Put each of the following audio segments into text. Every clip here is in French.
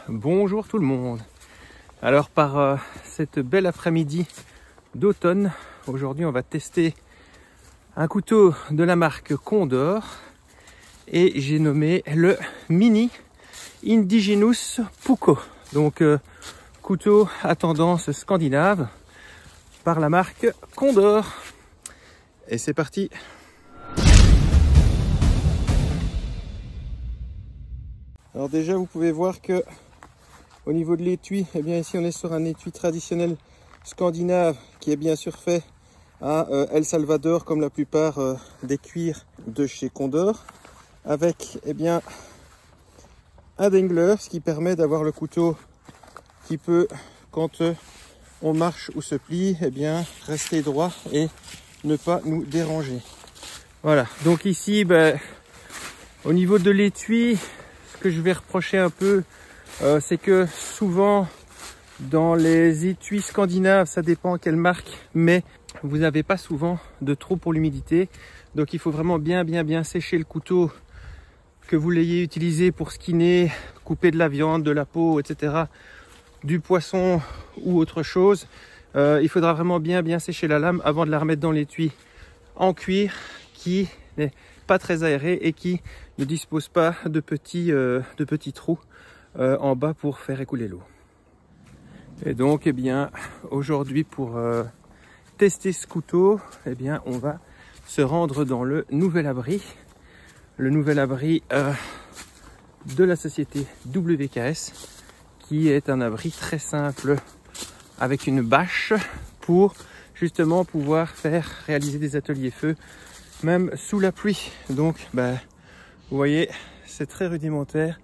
Bonjour tout le monde. Alors par cette belle après-midi d'automne, aujourd'hui on va tester un couteau de la marque Condor et j'ai nommé le Mini Indigenous Puukko. Donc couteau à tendance scandinave par la marque Condor. Et c'est parti. Alors déjà vous pouvez voir que au niveau de l'étui, eh bien ici on est sur un étui traditionnel scandinave qui est bien sûr fait à El Salvador comme la plupart des cuirs de chez Condor, avec eh bien un dangler, ce qui permet d'avoir le couteau qui peut, quand on marche ou se plie, eh bien rester droit et ne pas nous déranger. Voilà, donc ici au niveau de l'étui, ce que je vais reprocher un peu, c'est que souvent dans les étuis scandinaves, ça dépend quelle marque, mais vous n'avez pas souvent de trou pour l'humidité. Donc il faut vraiment bien sécher le couteau, que vous l'ayez utilisé pour skiner, couper de la viande, de la peau, etc., du poisson ou autre chose. Il faudra vraiment bien sécher la lame avant de la remettre dans l'étui en cuir qui n'est pas très aéré et qui ne dispose pas de petits trous en bas pour faire écouler l'eau. Et donc eh bien aujourd'hui pour tester ce couteau, eh bien on va se rendre dans le nouvel abri de la société WKS, qui est un abri très simple avec une bâche pour justement pouvoir réaliser des ateliers feu même sous la pluie. Donc vous voyez, c'est très rudimentaire,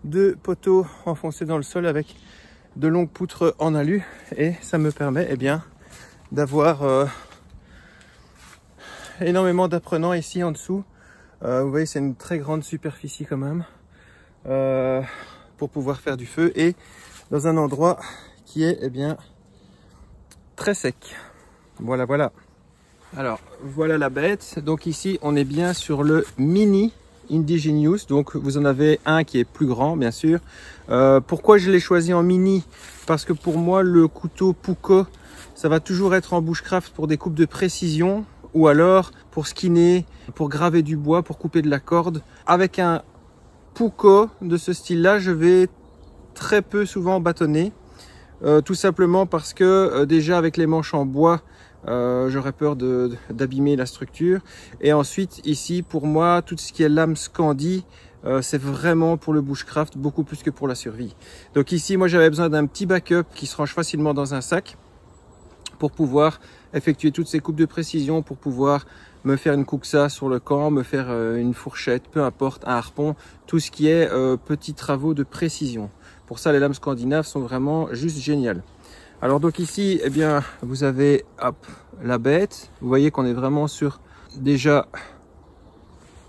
deux poteaux enfoncés dans le sol avec de longues poutres en alu, et ça me permet eh bien d'avoir énormément d'apprenants ici en dessous. Vous voyez, c'est une très grande superficie quand même pour pouvoir faire du feu, et dans un endroit qui est eh bien très sec. Voilà. Alors voilà la bête. Donc ici on est bien sur le Mini Indigenous. Donc vous en avez un qui est plus grand bien sûr. Pourquoi je l'ai choisi en mini? Parce que pour moi le couteau Puukko, ça va toujours être en bushcraft pour des coupes de précision, ou alors pour skiner, pour graver du bois, pour couper de la corde. Avec un Puukko de ce style là, je vais très peu souvent bâtonner, tout simplement parce que déjà avec les manches en bois, j'aurais peur d'abîmer la structure. Et ensuite ici pour moi tout ce qui est lame scandi, c'est vraiment pour le bushcraft beaucoup plus que pour la survie. Donc ici moi j'avais besoin d'un petit backup qui se range facilement dans un sac pour pouvoir effectuer toutes ces coupes de précision, pour pouvoir me faire une kuxa sur le camp, me faire une fourchette, peu importe, un harpon, tout ce qui est petits travaux de précision. Pour ça les lames scandinaves sont vraiment juste géniales. Alors donc ici eh bien vous avez la bête. Vous voyez qu'on est vraiment sur déjà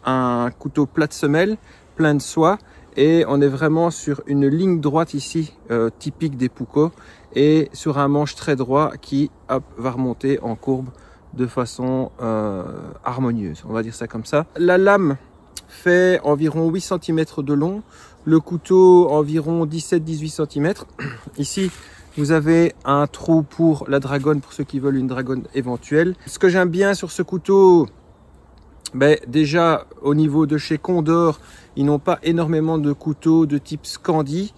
un couteau plat de semelle, plein de soie, et on est vraiment sur une ligne droite ici typique des Puukko, et sur un manche très droit qui va remonter en courbe de façon harmonieuse, on va dire ça comme ça. La lame fait environ 8 cm de long, le couteau environ 17-18 cm. Ici vous avez un trou pour la dragonne, pour ceux qui veulent une dragonne éventuelle. Ce que j'aime bien sur ce couteau, déjà au niveau de chez Condor, ils n'ont pas énormément de couteaux de type Scandi.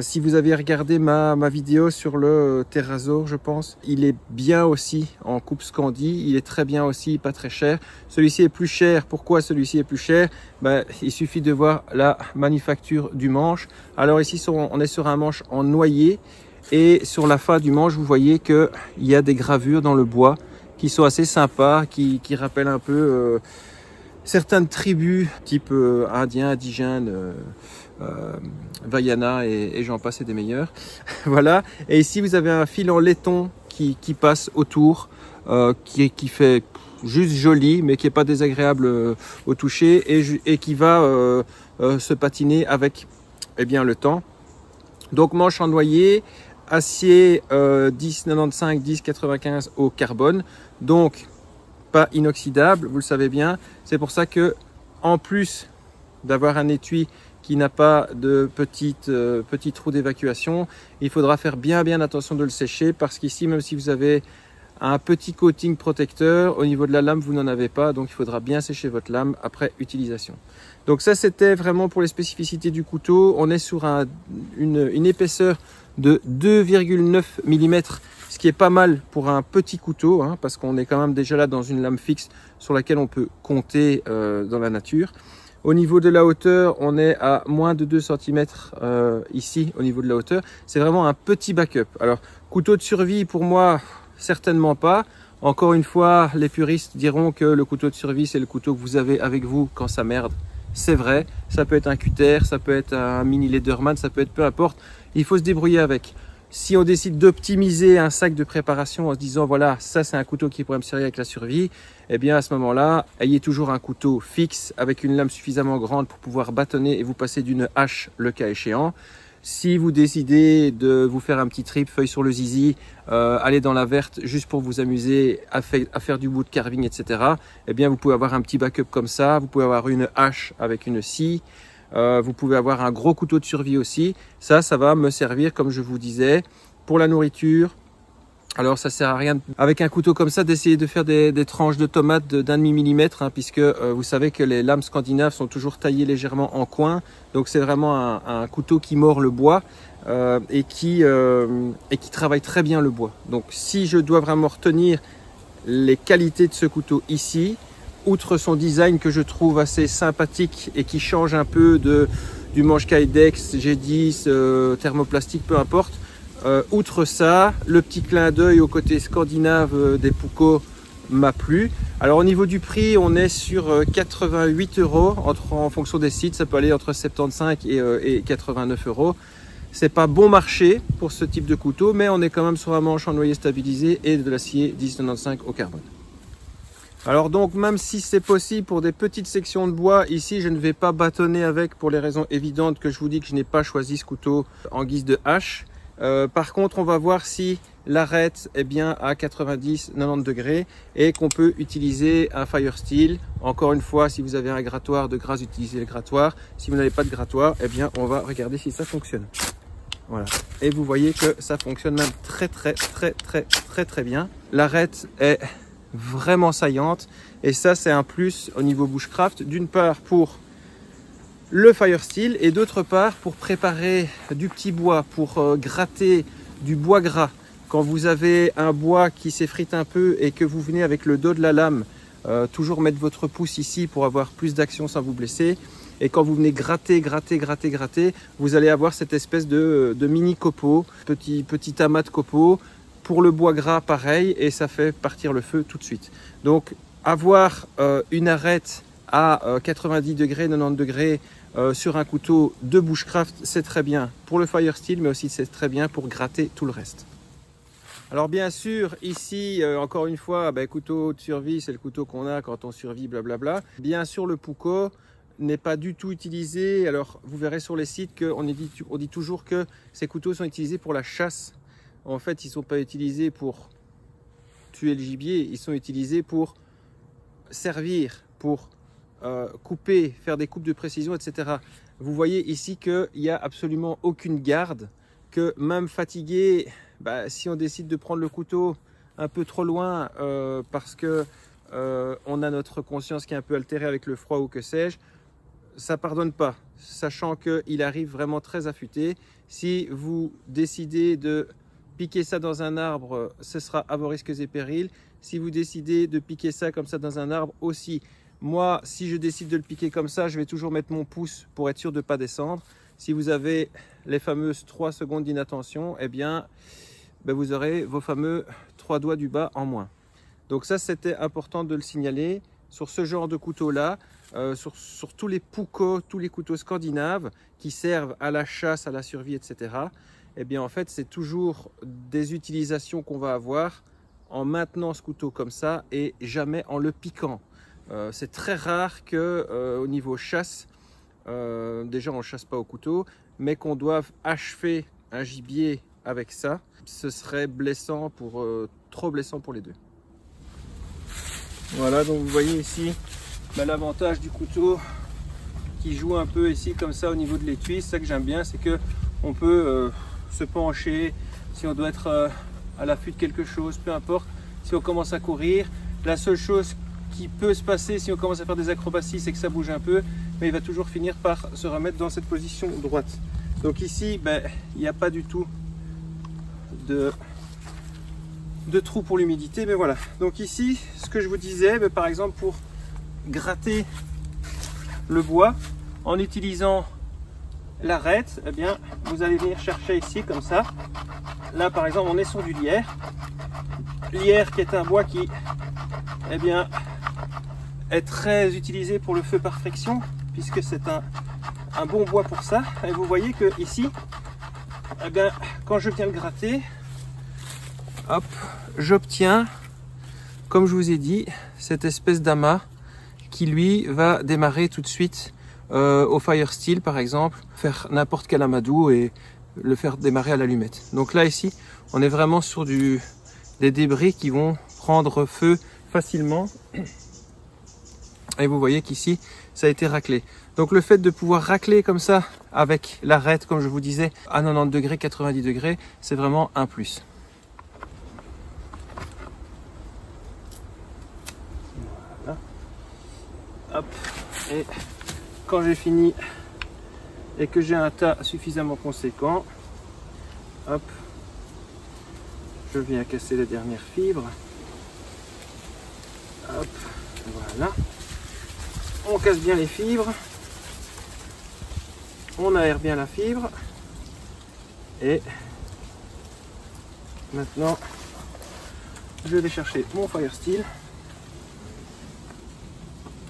Si vous avez regardé ma vidéo sur le Terrazor, je pense, il est bien aussi en coupe Scandi, il est très bien aussi, pas très cher. Celui-ci est plus cher. Pourquoi celui-ci est plus cher? Il suffit de voir la manufacture du manche. Alors ici on est sur un manche en noyer, et sur la fin du manche vous voyez qu'il y a des gravures dans le bois qui sont assez sympas, qui rappellent un peu certaines tribus type indien, indigène, Vaiana et j'en passe et des meilleurs. Voilà. Et ici vous avez un fil en laiton qui passe autour, qui fait juste joli, mais qui n'est pas désagréable au toucher, et qui va se patiner avec le temps. Donc manche en noyer, acier 1095, 1095 au carbone, donc pas inoxydable, vous le savez bien. C'est pour ça que en plus d'avoir un étui qui n'a pas de petit trou d'évacuation. Il faudra faire bien attention de le sécher parce qu'ici, même si vous avez un petit coating protecteur, au niveau de la lame, vous n'en avez pas. Donc, il faudra bien sécher votre lame après utilisation. Donc ça, c'était vraiment pour les spécificités du couteau. On est sur une épaisseur de 2,9 mm, ce qui est pas mal pour un petit couteau, hein, parce qu'on est quand même déjà là dans une lame fixe sur laquelle on peut compter dans la nature. Au niveau de la hauteur, on est à moins de 2 cm ici, au niveau de la hauteur. C'est vraiment un petit backup. Alors, couteau de survie, pour moi, certainement pas. Encore une fois, les puristes diront que le couteau de survie, c'est le couteau que vous avez avec vous quand ça merde. C'est vrai, ça peut être un cutter, ça peut être un mini Leatherman, ça peut être peu importe. Il faut se débrouiller avec. Si on décide d'optimiser un sac de préparation en se disant voilà, ça c'est un couteau qui pourrait me servir avec la survie, eh bien à ce moment-là, ayez toujours un couteau fixe avec une lame suffisamment grande pour pouvoir bâtonner et vous passer d'une hache le cas échéant. Si vous décidez de vous faire un petit trip, feuille sur le zizi, aller dans la verte juste pour vous amuser à faire du wood carving, etc. Eh bien, vous pouvez avoir un petit backup comme ça. Vous pouvez avoir une hache avec une scie. Vous pouvez avoir un gros couteau de survie aussi. Ça va me servir, comme je vous disais, pour la nourriture. Alors ça sert à rien avec un couteau comme ça d'essayer de faire des tranches de tomates d'un demi-millimètre, hein, puisque vous savez que les lames scandinaves sont toujours taillées légèrement en coin. Donc c'est vraiment un couteau qui mord le bois et qui travaille très bien le bois. Donc si je dois vraiment retenir les qualités de ce couteau ici, outre son design que je trouve assez sympathique et qui change un peu du manche Kydex, G10, thermoplastique, peu importe. Outre ça, le petit clin d'œil au côté scandinave des Puukko m'a plu. Alors au niveau du prix, on est sur 88 € en fonction des sites. Ça peut aller entre 75 et 89 €. C'est pas bon marché pour ce type de couteau, mais on est quand même sur un manche en noyer stabilisé et de l'acier 1095 au carbone. Alors donc, même si c'est possible pour des petites sections de bois, ici je ne vais pas bâtonner avec pour les raisons évidentes que je vous dis que je n'ai pas choisi ce couteau en guise de hache. Par contre, on va voir si l'arête est bien à 90-90 degrés et qu'on peut utiliser un fire steel. Encore une fois, si vous avez un grattoir de grâce, utilisez le grattoir. Si vous n'avez pas de grattoir, eh bien, on va regarder si ça fonctionne. Voilà. Et vous voyez que ça fonctionne même très bien. L'arête est vraiment saillante et ça, c'est un plus au niveau bushcraft. D'une part pour le fire steel et d'autre part pour préparer du petit bois, pour gratter du bois gras. Quand vous avez un bois qui s'effrite un peu et que vous venez avec le dos de la lame, toujours mettre votre pouce ici pour avoir plus d'action sans vous blesser. Et quand vous venez gratter, vous allez avoir cette espèce de mini copeaux, petit amas de copeaux. Pour le bois gras, pareil, et ça fait partir le feu tout de suite. Donc avoir une arête à 90 degrés, 90 degrés, sur un couteau de bushcraft, c'est très bien pour le fire steel, mais aussi c'est très bien pour gratter tout le reste. Alors bien sûr, ici, encore une fois, couteau de survie, c'est le couteau qu'on a quand on survit, blablabla. Bien sûr, le Puukko n'est pas du tout utilisé. Alors, vous verrez sur les sites qu'on dit toujours que ces couteaux sont utilisés pour la chasse. En fait, ils ne sont pas utilisés pour tuer le gibier, ils sont utilisés pour servir, pour couper, faire des coupes de précision, etc. Vous voyez ici qu'il n'y a absolument aucune garde, que même fatigué, si on décide de prendre le couteau un peu trop loin parce que on a notre conscience qui est un peu altérée avec le froid ou que sais-je, ça pardonne pas, sachant qu'il arrive vraiment très affûté. Si vous décidez de piquer ça dans un arbre, ce sera à vos risques et périls. Si vous décidez de piquer ça comme ça dans un arbre aussi, moi, si je décide de le piquer comme ça, je vais toujours mettre mon pouce pour être sûr de ne pas descendre. Si vous avez les fameuses 3 secondes d'inattention, eh bien, vous aurez vos fameux 3 doigts du bas en moins. Donc ça, c'était important de le signaler. Sur ce genre de couteau-là, sur tous les Puukko, tous les couteaux scandinaves qui servent à la chasse, à la survie, etc., eh bien, en fait, c'est toujours des utilisations qu'on va avoir en maintenant ce couteau comme ça et jamais en le piquant. C'est très rare qu'au niveau chasse, déjà on ne chasse pas au couteau, mais qu'on doive achever un gibier avec ça. Ce serait blessant trop blessant pour les deux. Voilà, donc vous voyez ici l'avantage du couteau, qui joue un peu ici comme ça au niveau de l'étui. C'est ça que j'aime bien, c'est que on peut se pencher si on doit être à l'affût de quelque chose, peu importe. Si on commence à courir, la seule chose qui peut se passer si on commence à faire des acrobaties, c'est que ça bouge un peu, mais il va toujours finir par se remettre dans cette position droite. Donc ici, il n'y a pas du tout de trou pour l'humidité, mais voilà. Donc ici, ce que je vous disais, par exemple pour gratter le bois en utilisant l'arête, eh bien vous allez venir chercher ici comme ça. Là par exemple on est sur du lierre, lierre qui est un bois qui est très utilisé pour le feu par friction, puisque c'est un bon bois pour ça. Et vous voyez que ici, quand je viens le gratter, hop, j'obtiens, comme je vous ai dit, cette espèce d'amas qui lui va démarrer tout de suite au fire steel par exemple, faire n'importe quel amadou et le faire démarrer à l'allumette. Donc là ici, on est vraiment sur des débris qui vont prendre feu facilement. Et vous voyez qu'ici, ça a été raclé. Donc le fait de pouvoir racler comme ça avec l'arête, comme je vous disais, à 90 degrés, 90 degrés, c'est vraiment un plus. Voilà. Hop. Et quand j'ai fini et que j'ai un tas suffisamment conséquent, hop, je viens casser les dernières fibres. Hop, voilà. On casse bien les fibres, on aère bien la fibre, et maintenant je vais chercher mon fire steel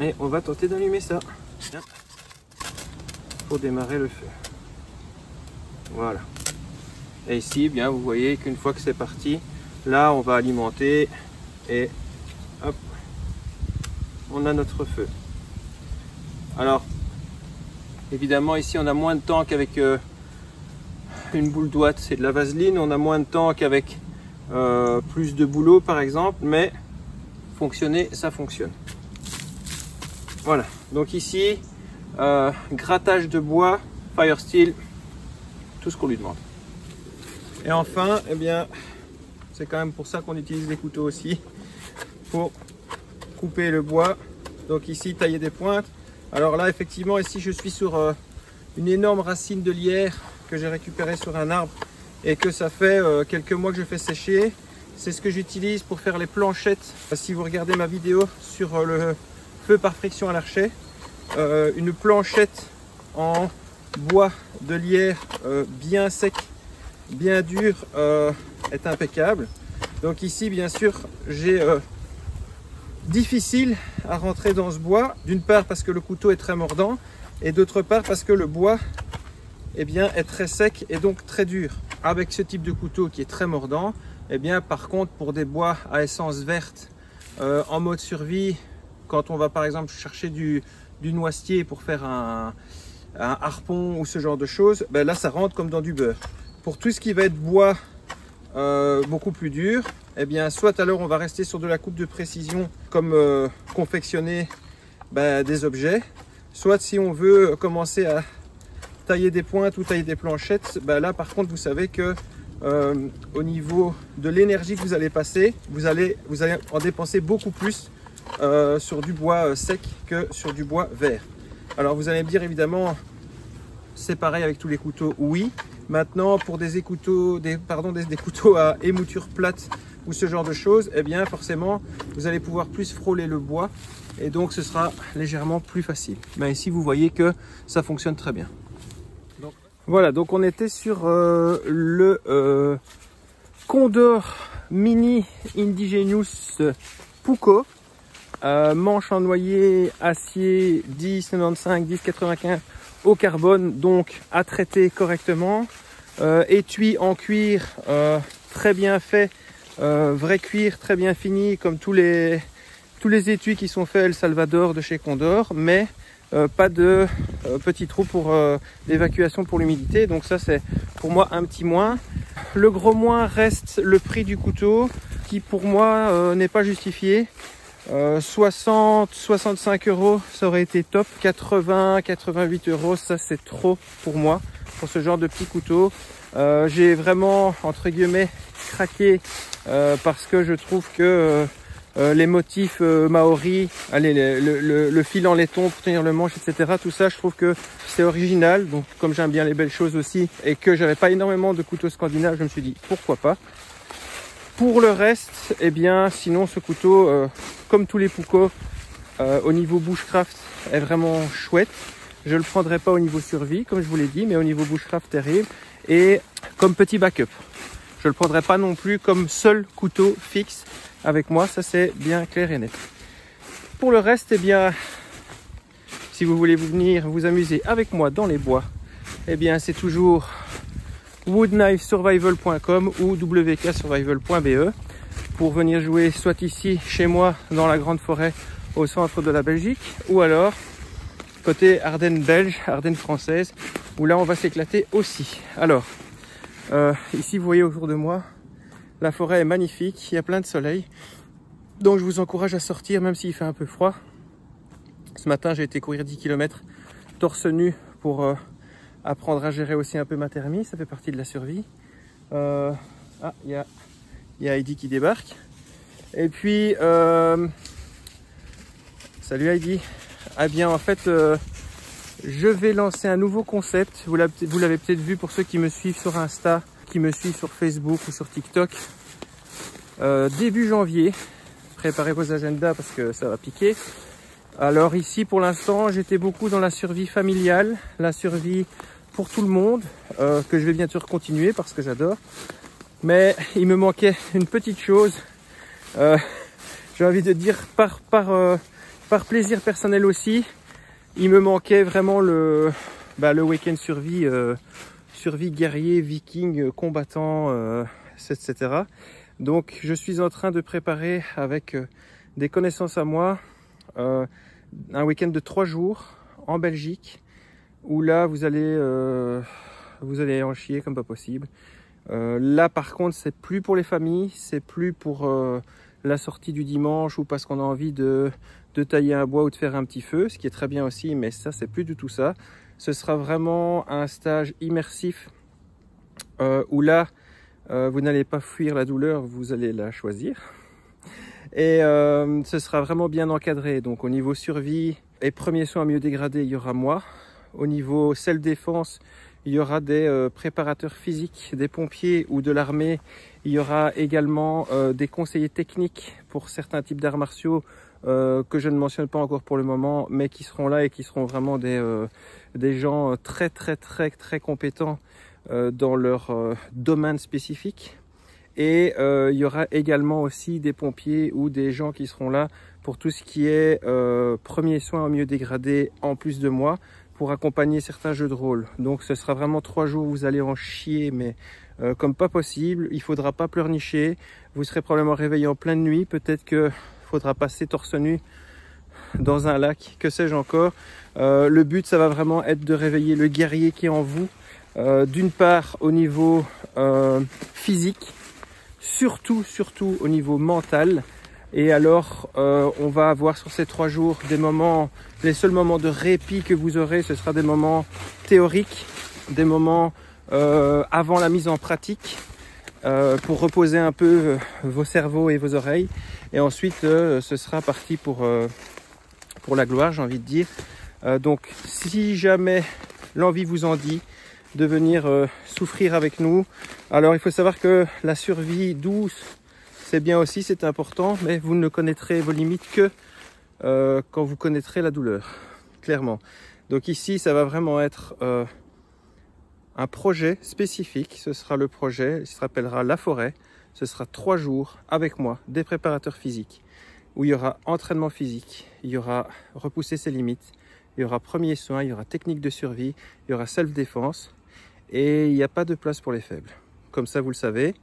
et on va tenter d'allumer ça pour démarrer le feu. Voilà. Et ici, bien, vous voyez qu'une fois que c'est parti, là on va alimenter et hop, on a notre feu. Alors, évidemment, ici, on a moins de temps qu'avec une boule d'ouate, c'est de la vaseline. On a moins de temps qu'avec plus de boulot, par exemple, mais fonctionner, ça fonctionne. Voilà, donc ici, grattage de bois, fire steel, tout ce qu'on lui demande. Et enfin, eh bien, c'est quand même pour ça qu'on utilise les couteaux aussi, pour couper le bois. Donc ici, tailler des pointes. Alors là, effectivement, ici, je suis sur une énorme racine de lierre que j'ai récupérée sur un arbre et que ça fait quelques mois que je fais sécher. C'est ce que j'utilise pour faire les planchettes. Si vous regardez ma vidéo sur le feu par friction à l'archet, une planchette en bois de lierre bien sec, bien dur, est impeccable. Donc ici, bien sûr, j'ai difficile à rentrer dans ce bois, d'une part parce que le couteau est très mordant et d'autre part parce que le bois est très sec et donc très dur. Avec ce type de couteau qui est très mordant, par contre pour des bois à essence verte en mode survie, quand on va par exemple chercher du noisetier pour faire un harpon ou ce genre de choses, là ça rentre comme dans du beurre. Pour tout ce qui va être bois beaucoup plus dur, soit alors on va rester sur de la coupe de précision comme confectionner des objets, soit si on veut commencer à tailler des pointes ou tailler des planchettes, là par contre vous savez que au niveau de l'énergie que vous allez passer, vous allez en dépenser beaucoup plus sur du bois sec que sur du bois vert. Alors vous allez me dire évidemment c'est pareil avec tous les couteaux, oui. Maintenant, pour des couteaux à émouture plate ou ce genre de choses, forcément, vous allez pouvoir plus frôler le bois et donc ce sera légèrement plus facile. Mais ici, vous voyez que ça fonctionne très bien. Donc, voilà, donc on était sur le Condor Mini Indigenous Puco, manche en noyer acier 1095, 1095 au carbone, donc à traiter correctement, étui en cuir très bien fait, vrai cuir très bien fini comme tous les étuis qui sont faits El Salvador de chez Condor, mais pas de petits trous pour l'évacuation pour l'humidité, donc ça c'est pour moi un petit moins. Le gros moins reste le prix du couteau qui pour moi n'est pas justifié. 60, 65 euros, ça aurait été top. 80, 88 euros, ça c'est trop pour moi, pour ce genre de petit couteau. J'ai vraiment, entre guillemets, craqué parce que je trouve que les motifs maoris, allez, le fil en laiton pour tenir le manche, etc. Tout ça, je trouve que c'est original. Donc, comme j'aime bien les belles choses aussi et que j'avais pas énormément de couteaux scandinaves, je me suis dit pourquoi pas. Pour le reste, eh bien, sinon ce couteau, comme tous les Puukko, au niveau bushcraft, est vraiment chouette. Je le prendrai pas au niveau survie, comme je vous l'ai dit, mais au niveau bushcraft terrible. Et comme petit backup. Je le prendrai pas non plus comme seul couteau fixe avec moi, ça c'est bien clair et net. Pour le reste, eh bien, si vous voulez venir vous amuser avec moi dans les bois, eh bien c'est toujours woodknifesurvival.com ou wksurvival.be pour venir jouer soit ici chez moi dans la grande forêt au centre de la Belgique, ou alors côté Ardennes belge, Ardennes française, où là on va s'éclater aussi. Alors ici vous voyez autour de moi, la forêt est magnifique, il y a plein de soleil, donc je vous encourage à sortir même s'il fait un peu froid. Ce matin j'ai été courir 10 km torse nu pour apprendre à gérer aussi un peu ma thermie, ça fait partie de la survie. Ah, il y a Heidi qui débarque. Et puis, salut Heidi. Eh bien, en fait, je vais lancer un nouveau concept. Vous l'avez peut-être vu pour ceux qui me suivent sur Insta, qui me suivent sur Facebook ou sur TikTok. Début janvier, préparez vos agendas parce que ça va piquer. Alors ici, pour l'instant, j'étais beaucoup dans la survie familiale, la survie pour tout le monde, que je vais bientôt continuer parce que j'adore. Mais il me manquait une petite chose, j'ai envie de dire par plaisir personnel aussi. Il me manquait vraiment le week-end survie, survie guerrier, viking, combattant, etc. Donc je suis en train de préparer avec des connaissances à moi un week-end de 3 jours en Belgique, où là vous allez en chier comme pas possible. Là par contre c'est plus pour les familles, c'est plus pour la sortie du dimanche ou parce qu'on a envie de tailler un bois ou de faire un petit feu, ce qui est très bien aussi, mais ça c'est plus du tout ça. Ce sera vraiment un stage immersif où là vous n'allez pas fuir la douleur, vous allez la choisir. Et ce sera vraiment bien encadré. Donc au niveau survie et premiers soins mieux dégradés, il y aura moi. Au niveau self-défense, il y aura des préparateurs physiques, des pompiers ou de l'armée. Il y aura également des conseillers techniques pour certains types d'arts martiaux que je ne mentionne pas encore pour le moment, mais qui seront là et qui seront vraiment des gens très compétents dans leur domaine spécifique. Et il y aura également aussi des pompiers ou des gens qui seront là pour tout ce qui est premiers soins en milieu dégradé en plus de moi, pour accompagner certains jeux de rôle. Donc ce sera vraiment 3 jours où vous allez en chier, mais comme pas possible. Il faudra pas pleurnicher, vous serez probablement réveillé en pleine nuit, peut-être que faudra passer torse nu dans un lac, que sais-je encore. Le but ça va vraiment être de réveiller le guerrier qui est en vous, d'une part au niveau physique, surtout au niveau mental. Et alors on va avoir sur ces 3 jours des moments, les seuls moments de répit que vous aurez, ce sera des moments théoriques, des moments avant la mise en pratique, pour reposer un peu vos cerveaux et vos oreilles. Et ensuite ce sera parti pour la gloire, j'ai envie de dire. Donc si jamais l'envie vous en dit de venir souffrir avec nous, alors il faut savoir que la survie douce c'est bien aussi, c'est important, mais vous ne connaîtrez vos limites que quand vous connaîtrez la douleur, clairement. Donc ici ça va vraiment être un projet spécifique. Ce sera le projet, il se rappellera La Forêt. Ce sera 3 jours avec moi, des préparateurs physiques, où il y aura entraînement physique, il y aura repousser ses limites, il y aura premiers soins, il y aura technique de survie, il y aura self-défense, et il n'y a pas de place pour les faibles. Comme ça, vous le savez,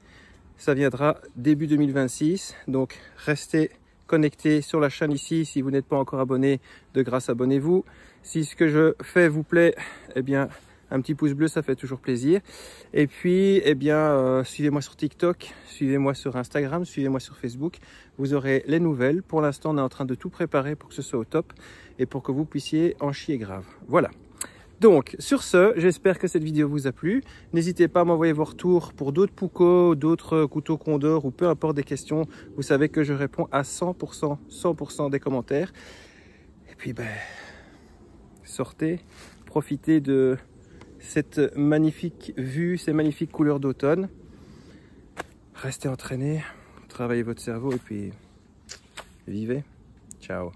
ça viendra début 2026, donc restez connectés sur la chaîne ici. Si vous n'êtes pas encore abonné, de grâce abonnez-vous. Si ce que je fais vous plaît, eh bien Un petit pouce bleu, ça fait toujours plaisir. Et puis, eh bien, suivez-moi sur TikTok, suivez-moi sur Instagram, suivez-moi sur Facebook. Vous aurez les nouvelles. Pour l'instant, on est en train de tout préparer pour que ce soit au top et pour que vous puissiez en chier grave. Voilà. Donc, sur ce, j'espère que cette vidéo vous a plu. N'hésitez pas à m'envoyer vos retours pour d'autres poucots, d'autres couteaux Condor ou peu importe des questions. Vous savez que je réponds à 100% des commentaires. Et puis, ben, sortez, profitez de cette magnifique vue, ces magnifiques couleurs d'automne. Restez entraînés, travaillez votre cerveau et puis vivez. Ciao.